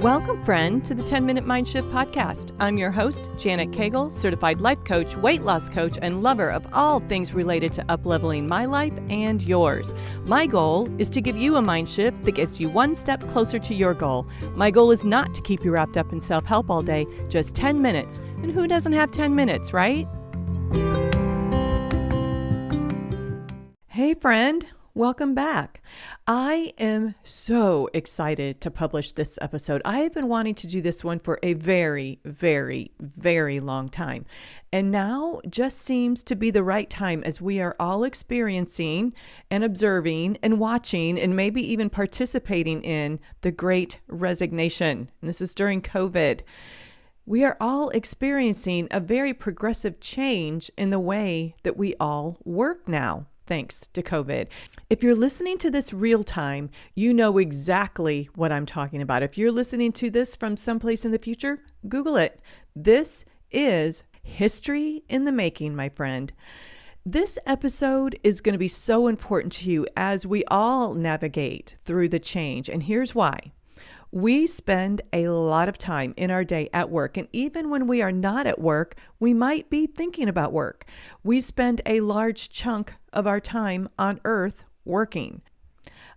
Welcome, friend, to the 10-Minute Mind Shift Podcast. I'm your host, Janet Cagle, certified life coach, weight loss coach, and lover of all things related to up-leveling my life and yours. My goal is to give you a mind shift that gets you one step closer to your goal. My goal is not to keep you wrapped up in self-help all day, just 10 minutes. And who doesn't have 10 minutes, right? Hey, friend. Welcome back. I am so excited to publish this episode. I have been wanting to do this one for a very, very, very long time. And now just seems to be the right time as we are all experiencing and observing and watching and maybe even participating in the Great Resignation. And this is during COVID. We are all experiencing a very progressive change in the way that we all work now, thanks to COVID. If you're listening to this real time, you know exactly what I'm talking about. If you're listening to this from someplace in the future, Google it. This is history in the making, my friend. This episode is going to be so important to you as we all navigate through the change. And here's why. We spend a lot of time in our day at work, and even when we are not at work, we might be thinking about work. We spend a large chunk of our time on earth working.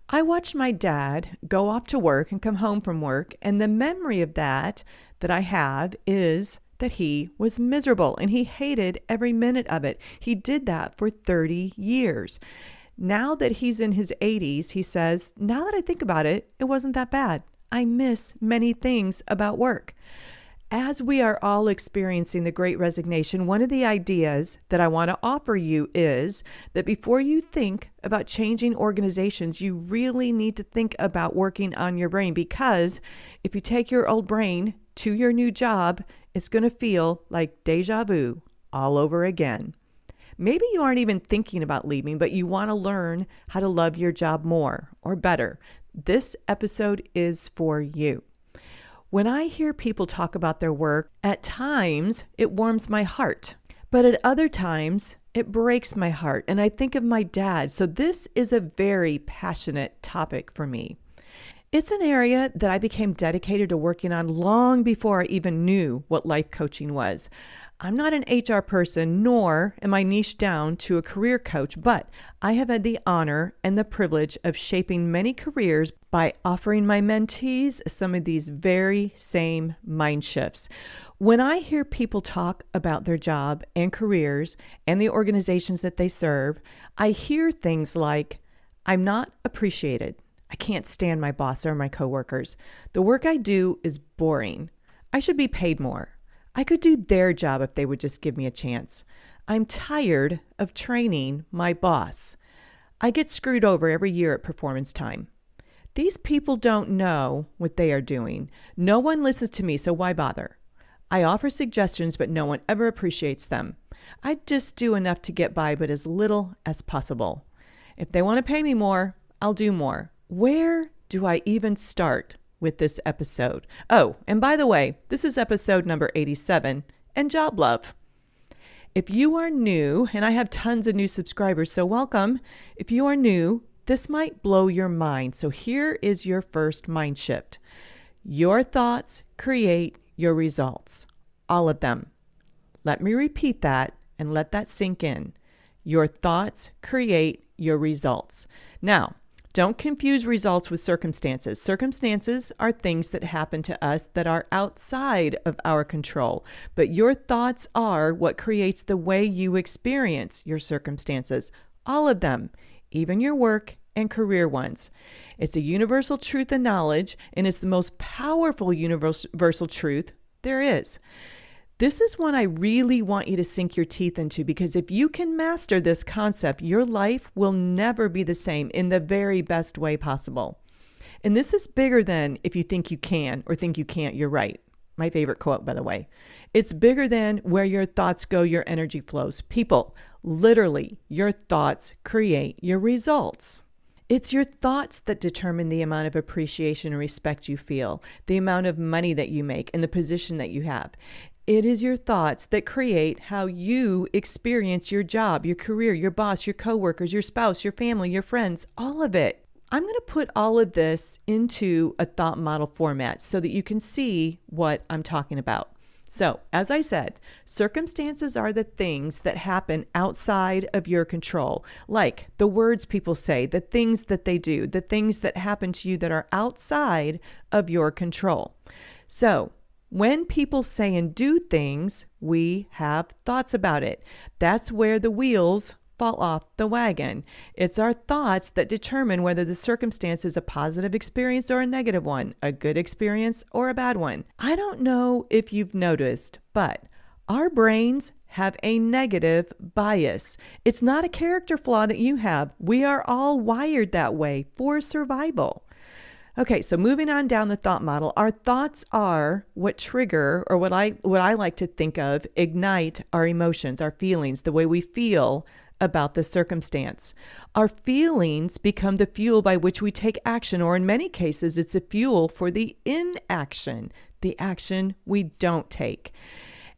I watched my dad go off to work and come home from work, and the memory of that I have is that he was miserable and he hated every minute of it. He did that for 30 years. Now that he's in his 80s, he says, now that I think about it, it wasn't that bad. I miss many things about work. As we are all experiencing the Great Resignation, one of the ideas that I want to offer you is that before you think about changing organizations, you really need to think about working on your brain, because if you take your old brain to your new job, it's going to feel like deja vu all over again. Maybe you aren't even thinking about leaving, but you want to learn how to love your job more or better. This episode is for you. When I hear people talk about their work, at times it warms my heart, but at other times it breaks my heart. And I think of my dad. So this is a very passionate topic for me. It's an area that I became dedicated to working on long before I even knew what life coaching was. I'm not an HR person, nor am I niched down to a career coach, but I have had the honor and the privilege of shaping many careers by offering my mentees some of these very same mind shifts. When I hear people talk about their job and careers and the organizations that they serve, I hear things like, I'm not appreciated. I can't stand my boss or my coworkers. The work I do is boring. I should be paid more. I could do their job if they would just give me a chance. I'm tired of training my boss. I get screwed over every year at performance time. These people don't know what they are doing. No one listens to me, so why bother? I offer suggestions, but no one ever appreciates them. I just do enough to get by, but as little as possible. If they want to pay me more, I'll do more. Where do I even start with this episode? Oh, and by the way, this is episode number 87 and job love. If you are new, and I have tons of new subscribers, so welcome. If you are new, this might blow your mind. So here is your first mind shift. Your thoughts create your results. All of them. Let me repeat that and let that sink in. Your thoughts create your results. Now, don't confuse results with circumstances. Circumstances are things that happen to us that are outside of our control. But your thoughts are what creates the way you experience your circumstances. All of them, even your work and career ones. It's a universal truth and knowledge, and it's the most powerful universal truth there is. This is one I really want you to sink your teeth into, because if you can master this concept, your life will never be the same in the very best way possible. And this is bigger than if you think you can or think you can't, you're right. My favorite quote, by the way. It's bigger than where your thoughts go, your energy flows. People, literally, your thoughts create your results. It's your thoughts that determine the amount of appreciation and respect you feel, the amount of money that you make, and the position that you have. It is your thoughts that create how you experience your job, your career, your boss, your coworkers, your spouse, your family, your friends, all of it. I'm going to put all of this into a thought model format so that you can see what I'm talking about. So, as I said, circumstances are the things that happen outside of your control, like the words people say, the things that they do, the things that happen to you that are outside of your control. So, when people say and do things, we have thoughts about it. That's where the wheels fall off the wagon. It's our thoughts that determine whether the circumstance is a positive experience or a negative one, a good experience or a bad one. I don't know if you've noticed, but our brains have a negative bias. It's not a character flaw that you have. We are all wired that way for survival. Okay, so moving on down the thought model, our thoughts are what trigger, or what I like to think of, ignite our emotions, our feelings, the way we feel about the circumstance. Our feelings become the fuel by which we take action, or in many cases, it's a fuel for the inaction, the action we don't take.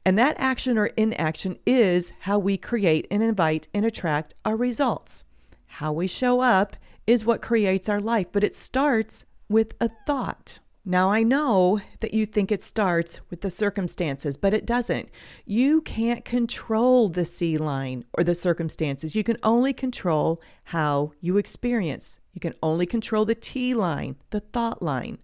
And that action or inaction is how we create and invite and attract our results. How we show up is what creates our life, but it starts with a thought. Now, I know that you think it starts with the circumstances, but it doesn't. You can't control the sea line or the circumstances. You can only control how you experience. You can only control the T line, the thought line.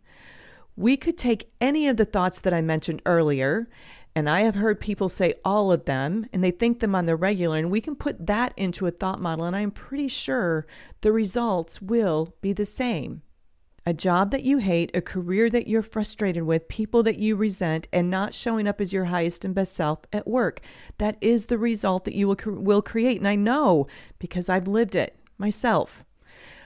We could take any of the thoughts that I mentioned earlier, and I have heard people say all of them, and they think them on the regular, and we can put that into a thought model, and I'm pretty sure the results will be the same. A job that you hate, a career that you're frustrated with, people that you resent, and not showing up as your highest and best self at work. That is the result that you will create. And I know because I've lived it myself.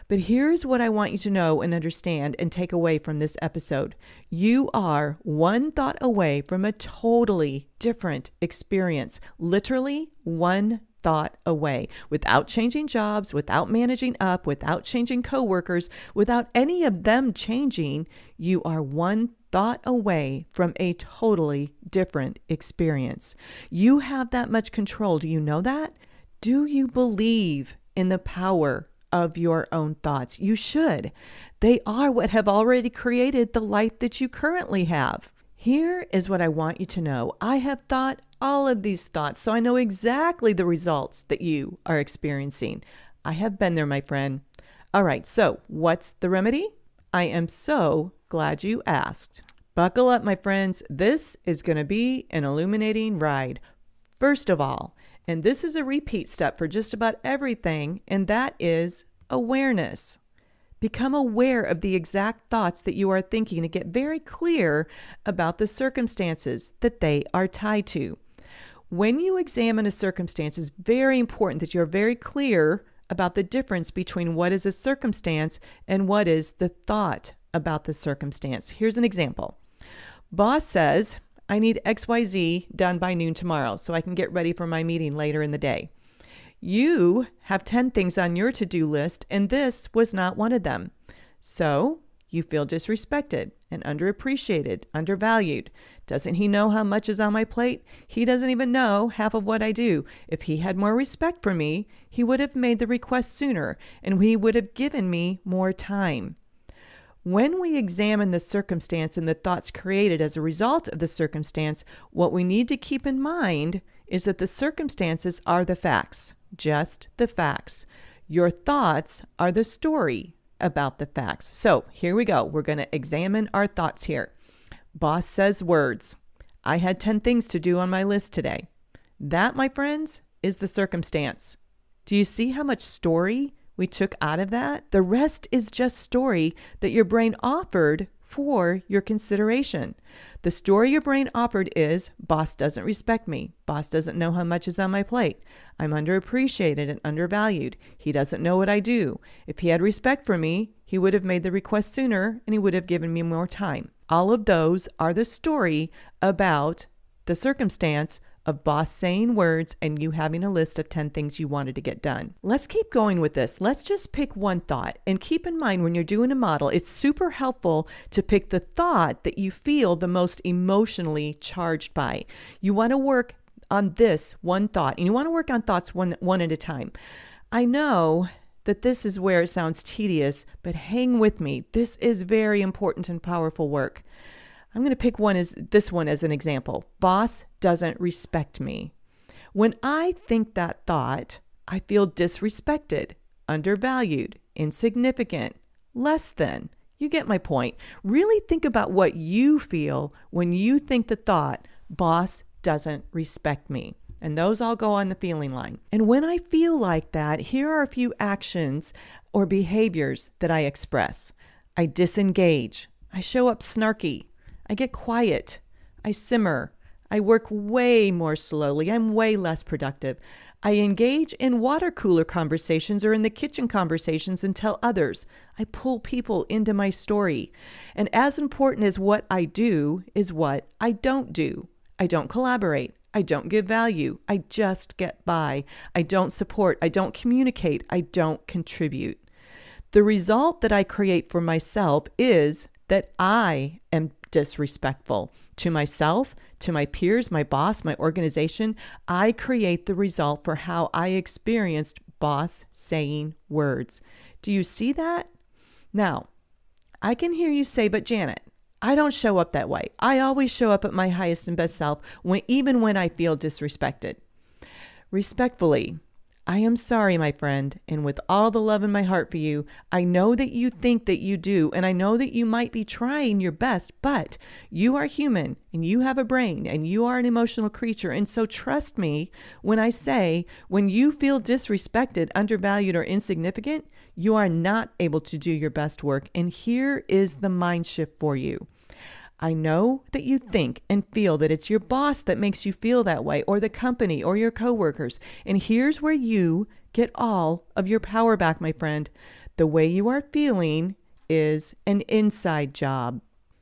But here's what I want you to know and understand and take away from this episode. You are one thought away from a totally different experience. Literally one thought away, without changing jobs, without managing up, without changing coworkers, without any of them changing. You are one thought away from a totally different experience. You have that much control. Do you know that? Do you believe in the power of your own thoughts? You should. They are what have already created the life that you currently have. Here is what I want you to know. I have thought all of these thoughts, so I know exactly the results that you are experiencing. I have been there, my friend. All right, so what's the remedy? I am so glad you asked. Buckle up, my friends. This is going to be an illuminating ride. First of all, and this is a repeat step for just about everything, and that is awareness. Become aware of the exact thoughts that you are thinking and get very clear about the circumstances that they are tied to. When you examine a circumstance, it's very important that you're very clear about the difference between what is a circumstance and what is the thought about the circumstance. Here's an example. Boss says, I need XYZ done by noon tomorrow so I can get ready for my meeting later in the day. You have 10 things on your to-do list, and this was not one of them. So you feel disrespected and underappreciated, undervalued. Doesn't he know how much is on my plate? He doesn't even know half of what I do. If he had more respect for me, he would have made the request sooner, and he would have given me more time. When we examine the circumstance and the thoughts created as a result of the circumstance, what we need to keep in mind is that the circumstances are the facts, just the facts. Your thoughts are the story about the facts. So here we go. We're going to examine our thoughts here. Boss says words. I had 10 things to do on my list today. That, my friends, is the circumstance. Do you see how much story we took out of that? The rest is just story that your brain offered for your consideration. The story your brain offered is, boss doesn't respect me. Boss doesn't know how much is on my plate. I'm underappreciated and undervalued. He doesn't know what I do. If he had respect for me, he would have made the request sooner and he would have given me more time. All of those are the story about the circumstance of boss saying words and you having a list of 10 things you wanted to get done. Let's keep going with this. Let's just pick one thought. And keep in mind when you're doing a model, it's super helpful to pick the thought that you feel the most emotionally charged by. You want to work on this one thought, and you want to work on thoughts one at a time. I know that this is where it sounds tedious, but hang with me. This is very important and powerful work. I'm going to pick this one as an example. Boss doesn't respect me. When I think that thought, I feel disrespected, undervalued, insignificant, less than. You get my point. Really think about what you feel when you think the thought, boss doesn't respect me. And those all go on the feeling line. And when I feel like that, here are a few actions or behaviors that I express. I disengage. I show up snarky. I get quiet. I simmer. I work way more slowly. I'm way less productive. I engage in water cooler conversations or in the kitchen conversations and tell others. I pull people into my story. And as important as what I do is what I don't do. I don't collaborate. I don't give value. I just get by. I don't support. I don't communicate. I don't contribute. The result that I create for myself is that I am disrespectful to myself, to my peers, my boss, my organization. I create the result for how I experienced boss saying words. Do you see that? Now, I can hear you say, but Janet, I don't show up that way. I always show up at my highest and best self, even when I feel disrespected. Respectfully, I am sorry, my friend, and with all the love in my heart for you, I know that you think that you do, and I know that you might be trying your best, but you are human, and you have a brain, and you are an emotional creature, and so trust me when I say, when you feel disrespected, undervalued, or insignificant, you are not able to do your best work, and here is the mind shift for you. I know that you think and feel that it's your boss that makes you feel that way, or the company, or your coworkers. And here's where you get all of your power back, my friend. The way you are feeling is an inside job.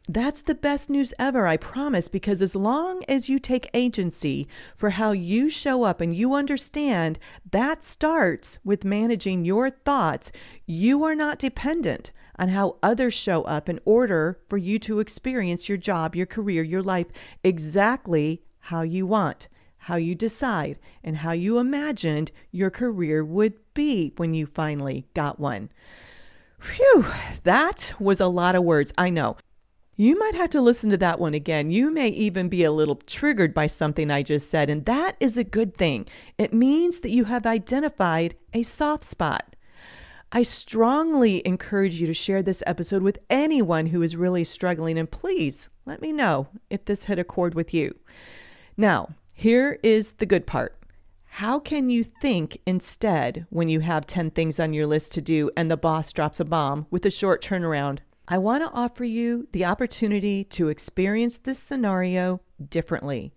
That's the best news ever, I promise, because as long as you take agency for how you show up and you understand that starts with managing your thoughts, you are not dependent on how others show up in order for you to experience your job, your career, your life exactly how you want, how you decide, and how you imagined your career would be when you finally got one. Phew, that was a lot of words, I know. You might have to listen to that one again. You may even be a little triggered by something I just said, and that is a good thing. It means that you have identified a soft spot. I strongly encourage you to share this episode with anyone who is really struggling, and please let me know if this hit a chord with you. Now, here is the good part. How can you think instead when you have 10 things on your list to do and the boss drops a bomb with a short turnaround? I want to offer you the opportunity to experience this scenario differently.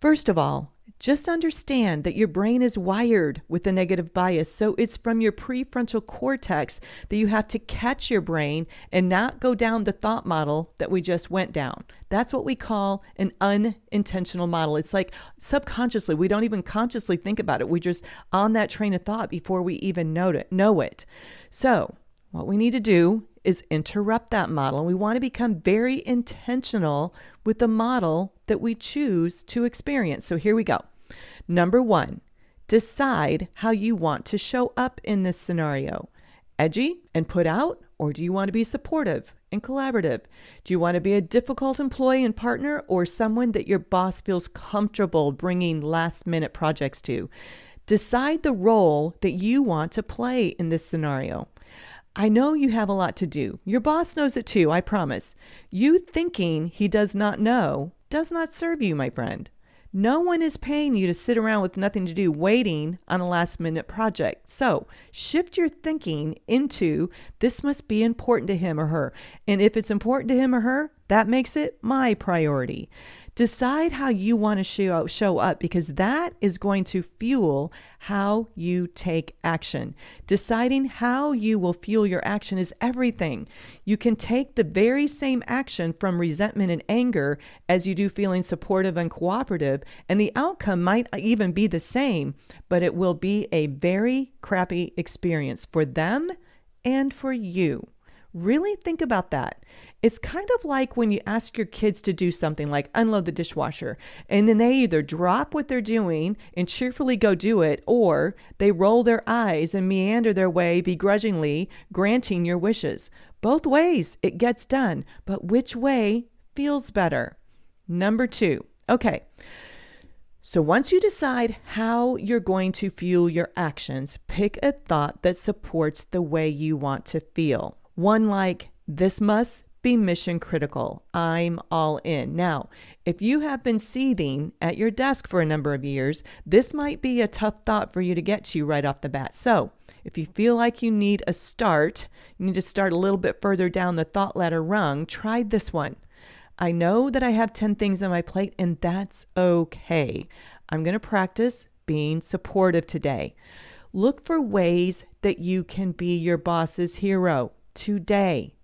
First of all, just understand that your brain is wired with a negative bias. So it's from your prefrontal cortex that you have to catch your brain and not go down the thought model that we just went down. That's what we call an unintentional model. It's like subconsciously, we don't even consciously think about it. We're just on that train of thought before we even know it. So what we need to do is interrupt that model. And we want to become very intentional with the model that we choose to experience. So here we go. Number 1, decide how you want to show up in this scenario. Edgy and put out, or do you want to be supportive and collaborative? Do you want to be a difficult employee and partner, or someone that your boss feels comfortable bringing last-minute projects to? Decide the role that you want to play in this scenario. I know you have a lot to do. Your boss knows it too, I promise. You thinking he does not know does not serve you, my friend. No one is paying you to sit around with nothing to do waiting on a last-minute project. So shift your thinking into this must be important to him or her. And if it's important to him or her, that makes it my priority. Decide how you want to show up, because that is going to fuel how you take action. Deciding how you will fuel your action is everything. You can take the very same action from resentment and anger as you do feeling supportive and cooperative, and the outcome might even be the same, but it will be a very crappy experience for them and for you. Really think about that. It's kind of like when you ask your kids to do something like unload the dishwasher, and then they either drop what they're doing and cheerfully go do it, or they roll their eyes and meander their way begrudgingly, granting your wishes. Both ways it gets done, but which way feels better? Number 2. Okay. So once you decide how you're going to fuel your actions, pick a thought that supports the way you want to feel. One like, this must be mission critical. I'm all in. Now, if you have been seething at your desk for a number of years, this might be a tough thought for you to get to right off the bat. So if you feel like you need a start, you need to start a little bit further down the thought ladder rung, try this one. I know that I have 10 things on my plate, and that's okay. I'm going to practice being supportive today. Look for ways that you can be your boss's hero today.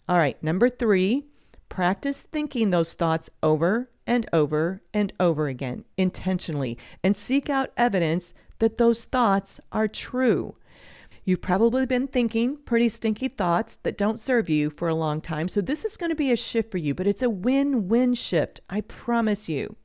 All right, number 3, practice thinking those thoughts over and over and over again intentionally, and seek out evidence that those thoughts are true. You've probably been thinking pretty stinky thoughts that don't serve you for a long time, so this is going to be a shift for you, but it's a win-win shift, I promise you.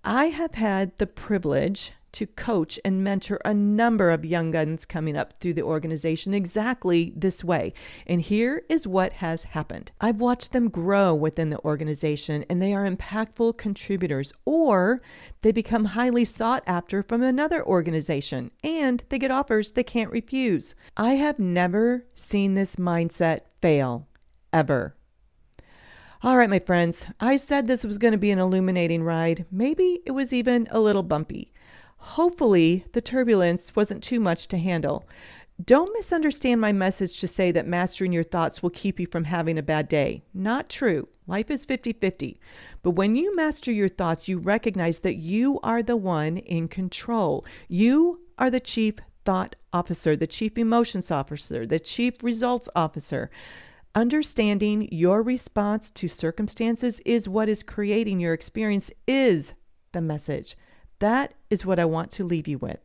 I have had the privilege to coach and mentor a number of young guns coming up through the organization exactly this way. And here is what has happened. I've watched them grow within the organization, and they are impactful contributors, or they become highly sought after from another organization, and they get offers they can't refuse. I have never seen this mindset fail, ever. All right, my friends, I said this was going to be an illuminating ride. Maybe it was even a little bumpy. Hopefully, the turbulence wasn't too much to handle. Don't misunderstand my message to say that mastering your thoughts will keep you from having a bad day. Not true. Life is 50-50. But when you master your thoughts, you recognize that you are the one in control. You are the chief thought officer, the chief emotions officer, the chief results officer. Understanding your response to circumstances is what is creating your experience is the message. That is what I want to leave you with.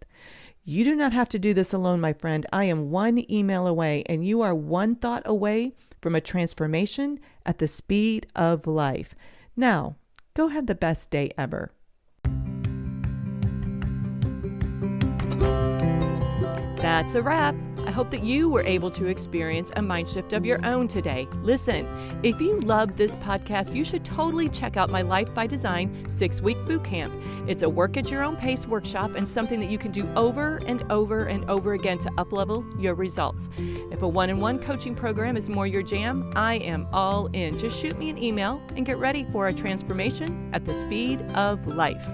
You do not have to do this alone, my friend. I am one email away, and you are one thought away from a transformation at the speed of life. Now, go have the best day ever. That's a wrap. I hope that you were able to experience a mind shift of your own today. Listen, if you loved this podcast, you should totally check out my Life by Design 6-week bootcamp. It's a work at your own pace workshop and something that you can do over and over and over again to uplevel your results. If a one-on-one coaching program is more your jam, I am all in. Just shoot me an email and get ready for a transformation at the speed of life.